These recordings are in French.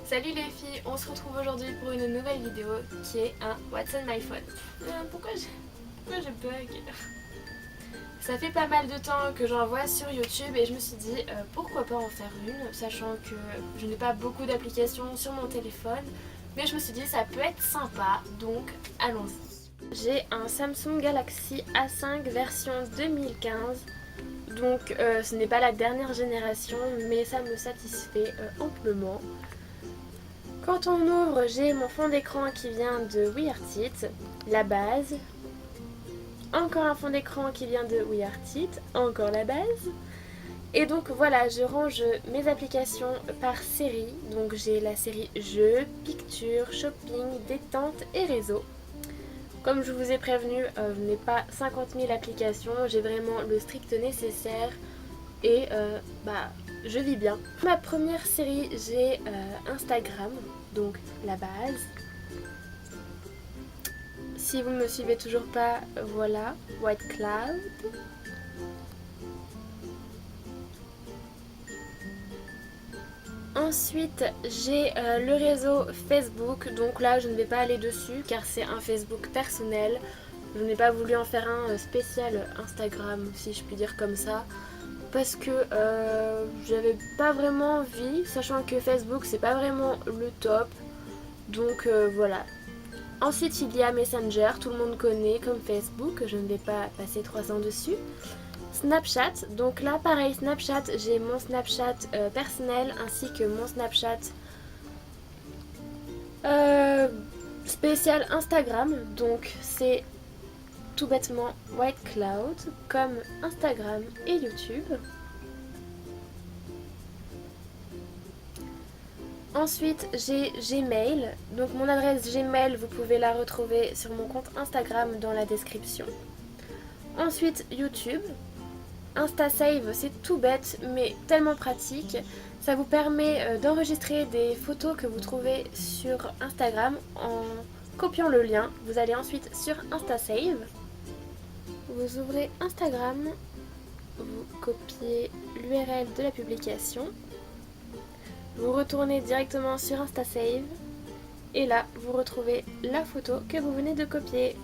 Salut les filles, on se retrouve aujourd'hui pour une nouvelle vidéo qui est un What's on my phone. Pourquoi je bug? Ça fait pas mal de temps que j'en vois sur YouTube et je me suis dit pourquoi pas en faire une, sachant que je n'ai pas beaucoup d'applications sur mon téléphone, mais je me suis dit ça peut être sympa, donc allons-y. J'ai un Samsung Galaxy A5 version 2015. Donc ce n'est pas la dernière génération, mais ça me satisfait amplement. Quand on ouvre, j'ai mon fond d'écran qui vient de WeArtIt, la base. Encore un fond d'écran qui vient de WeArtIt, encore la base. Et donc voilà, je range mes applications par série. Donc j'ai la série Jeux, Pictures, Shopping, Détente et Réseau. Comme je vous ai prévenu, je n'ai pas 50 000 applications, j'ai vraiment le strict nécessaire et je vis bien. Ma première série, j'ai Instagram, donc la base. Si vous ne me suivez toujours pas, voilà, White Cloud. Ensuite, j'ai le réseau Facebook, donc là je ne vais pas aller dessus car c'est un Facebook personnel. Je n'ai pas voulu en faire un spécial Instagram, si je puis dire comme ça, parce que j'avais pas vraiment envie, sachant que Facebook c'est pas vraiment le top, donc voilà. Ensuite il y a Messenger, tout le monde connaît comme Facebook, je ne vais pas passer 3 ans dessus. Snapchat, donc là pareil Snapchat, j'ai mon Snapchat personnel ainsi que mon Snapchat spécial Instagram, donc c'est tout bêtement White Cloud comme Instagram et YouTube. Ensuite j'ai Gmail, donc mon adresse Gmail vous pouvez la retrouver sur mon compte Instagram dans la description. Ensuite YouTube. InstaSave, c'est tout bête mais tellement pratique. Ça vous permet d'enregistrer des photos que vous trouvez sur Instagram en copiant le lien. Vous allez ensuite sur InstaSave. Vous ouvrez Instagram, vous copiez l'URL de la publication. Vous retournez directement sur InstaSave. Et là, vous retrouvez la photo que vous venez de copier.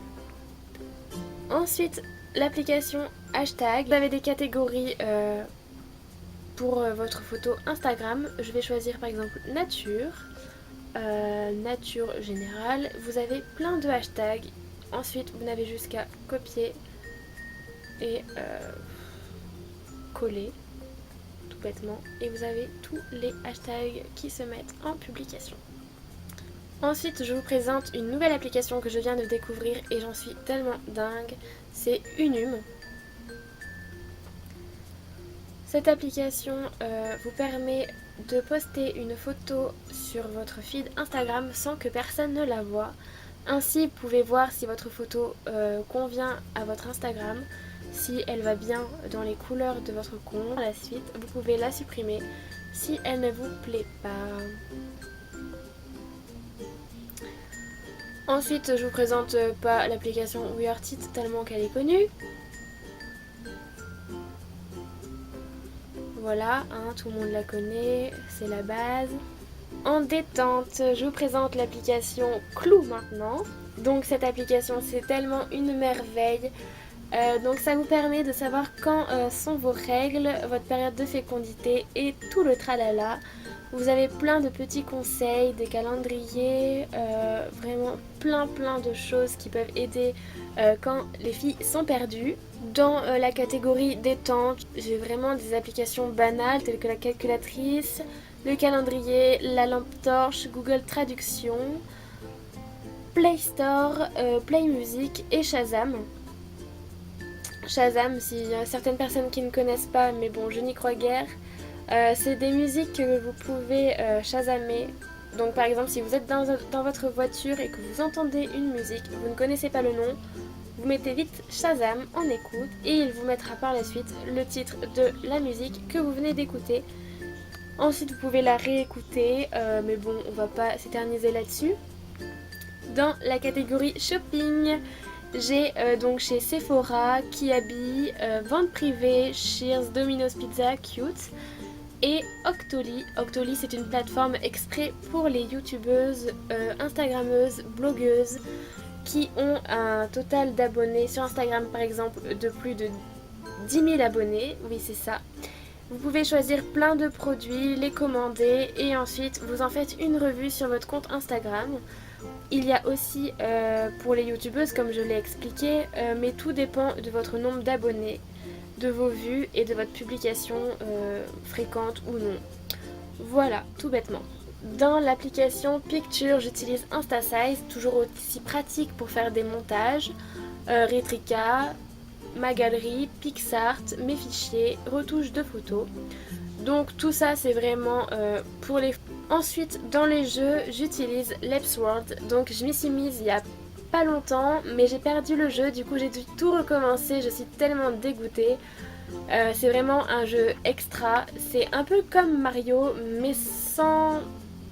Ensuite, l'application hashtag. Vous avez des catégories pour votre photo Instagram. Je vais choisir par exemple nature, nature générale. Vous avez plein de hashtags. Ensuite, vous n'avez juste qu'à copier et coller tout bêtement. Et vous avez tous les hashtags qui se mettent en publication. Ensuite, je vous présente une nouvelle application que je viens de découvrir et j'en suis tellement dingue. C'est Unum. Cette application vous permet de poster une photo sur votre feed Instagram sans que personne ne la voie. Ainsi, vous pouvez voir si votre photo convient à votre Instagram, si elle va bien dans les couleurs de votre compte. Par la suite, vous pouvez la supprimer si elle ne vous plaît pas. Ensuite, je vous présente pas l'application WeArtIt tellement qu'elle est connue. Voilà, tout le monde la connaît, c'est la base. En détente, je vous présente l'application Clou maintenant. Donc cette application, c'est tellement une merveille. Donc ça vous permet de savoir quand sont vos règles, votre période de fécondité et tout le tralala. Vous avez plein de petits conseils, des calendriers, vraiment plein de choses qui peuvent aider quand les filles sont perdues. Dans la catégorie détente, j'ai vraiment des applications banales telles que la calculatrice, le calendrier, la lampe torche, Google Traduction, Play Store, Play Music et Shazam. Shazam, s'il y a certaines personnes qui ne connaissent pas, mais bon, je n'y crois guère. C'est des musiques que vous pouvez shazamer. Donc par exemple, si vous êtes dans votre voiture et que vous entendez une musique, vous ne connaissez pas le nom, vous mettez vite Shazam en écoute et il vous mettra par la suite le titre de la musique que vous venez d'écouter. Ensuite, vous pouvez la réécouter, mais bon, on va pas s'éterniser là-dessus. Dans la catégorie shopping, j'ai donc chez Sephora, Kiabi, Vente Privée, Shears, Domino's Pizza, Cute. et Octoly. Octoly, c'est une plateforme exprès pour les youtubeuses, instagrammeuses, blogueuses qui ont un total d'abonnés sur Instagram par exemple de plus de 10 000 abonnés. Oui, c'est ça. Vous pouvez choisir plein de produits, les commander et ensuite vous en faites une revue sur votre compte Instagram. Il y a aussi pour les youtubeuses comme je l'ai expliqué, mais tout dépend de votre nombre d'abonnés, de vos vues et de votre publication fréquente ou non. Voilà, tout bêtement. Dans l'application Picture, j'utilise Instasize, toujours aussi pratique pour faire des montages, Retrica, ma galerie, PixArt, mes fichiers, retouches de photos. Donc tout ça c'est vraiment pour les... Ensuite dans les jeux j'utilise Lapsworld. Donc je m'y suis mise il y a pas longtemps mais j'ai perdu le jeu, du coup j'ai dû tout recommencer, je suis tellement dégoûtée. C'est vraiment un jeu extra, c'est un peu comme Mario mais sans...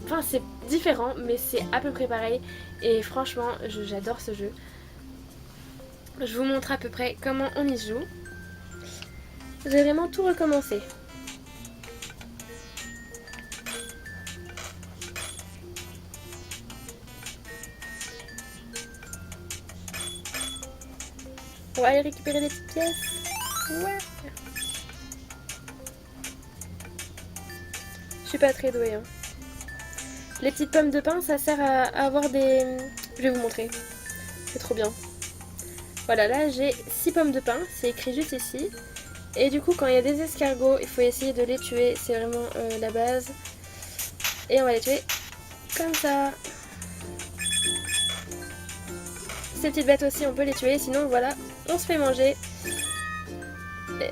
Enfin c'est différent mais c'est à peu près pareil et franchement j'adore ce jeu. Je vous montre à peu près comment on y joue. J'ai vraiment tout recommencé. On va aller récupérer des petites pièces. Ouais. Je suis pas très douée. Hein. Les petites pommes de pin, ça sert à avoir des... Je vais vous montrer. C'est trop bien. Voilà, là j'ai 6 pommes de pin. C'est écrit juste ici. Et du coup, quand il y a des escargots, il faut essayer de les tuer. C'est vraiment la base. Et on va les tuer comme ça. Ces petites bêtes aussi, on peut les tuer. Sinon, voilà, on se fait manger. Et...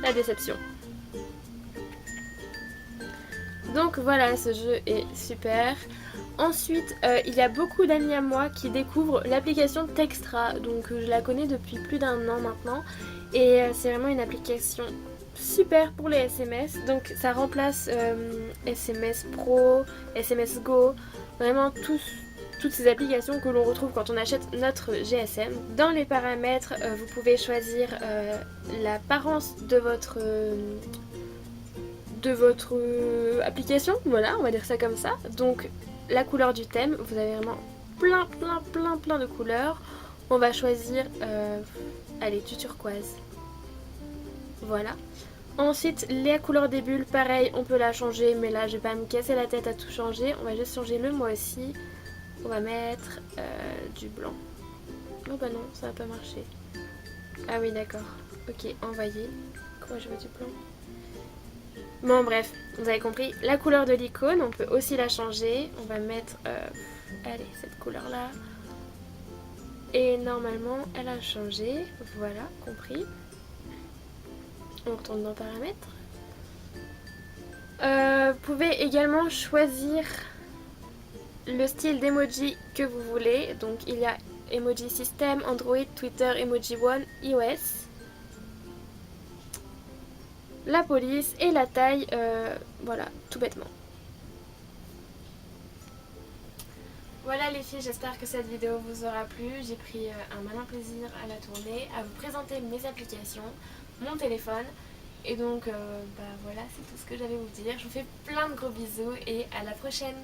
la déception. Donc voilà, ce jeu est super. Ensuite, il y a beaucoup d'amis à moi qui découvrent l'application Textra. Donc je la connais depuis plus d'1 an maintenant. Et c'est vraiment une application super pour les SMS. Donc ça remplace SMS Pro, SMS Go, vraiment toutes ces applications que l'on retrouve quand on achète notre GSM. Dans les paramètres, vous pouvez choisir l'apparence de votre application, voilà, on va dire ça comme ça. Donc la couleur du thème, vous avez vraiment plein de couleurs. On va choisir, allez, du turquoise. Voilà. Ensuite, la couleur des bulles, pareil, on peut la changer, mais là je vais pas me casser la tête à tout changer. On va juste changer le mois aussi. On va mettre du blanc. Oh bah non, ça va pas marcher. Ah oui, d'accord. Ok, envoyer. Quoi, je veux du blanc? Bon bref, vous avez compris, la couleur de l'icône, on peut aussi la changer. On va mettre, allez, cette couleur là. Et normalement, elle a changé. Voilà, compris. On retourne dans paramètres. Vous pouvez également choisir le style d'emoji que vous voulez. Donc il y a Emoji System, Android, Twitter, Emoji One, iOS. La police et la taille, voilà, tout bêtement. Voilà les filles, j'espère que cette vidéo vous aura plu. J'ai pris un malin plaisir à la tourner, à vous présenter mes applications, mon téléphone. Et donc, bah voilà, c'est tout ce que j'avais à vous dire. Je vous fais plein de gros bisous et à la prochaine.